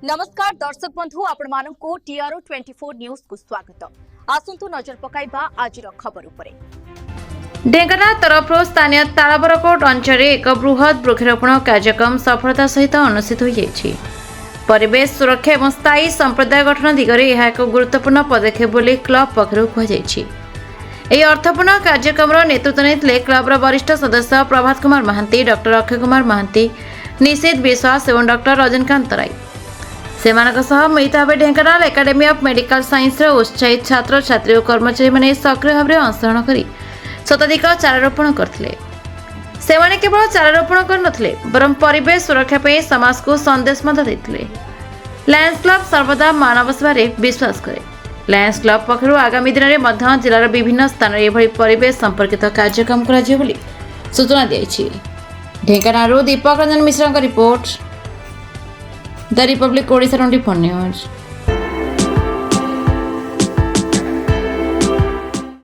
नमस्कार दर्शक बंधु आपण मानकु टीआरओ 24 न्यूज को स्वागत। आसंतु नजर पकाइबा आज खबर उपरे। ढेंकानाल तरफ स्थानीय तालाबरकोट अंचल एक बृहत वृक्षारोपण कार्यक्रम सफलता सहित अनुष्ठित हो परिवेश सुरक्षा और स्थायी संप्रदाय गठन दिगरे यह एक गुरुत्वपूर्ण पदक्षेप बोली क्लब पक्षर कहुई। अर्थपूर्ण कार्यक्रम नेतृत्व नहीं क्लबर वरिष्ठ सदस्य प्रभात कुमार महांती, डॉक्टर अक्षय कुमार महांती, निशित विश्वास और डॉक्टर रजनीकांत राय मिलित भाव Dhenkanal academy of medical science उत्साहित छात्र छात्री और कर्मचारी मैंने सक्रिय भाव में अंशग्रहण कर शताधिक चारारोपण करते। सेमाने केवल चारारोपण करनथिले बरं परिवेश सुरक्षा पे समाज को संदेश देते। लायंस क्लब सर्वदा मानव सेवारे विश्वास करे। लायंस क्लब पक्षरु आगामी दिन में जिलार विभिन्न स्थान में परिवेश संपर्कित कार्यक्रम करा सूचना दी। Dhenkanal Deepak Ranjan Mishra report the Republic Odisha 24 news.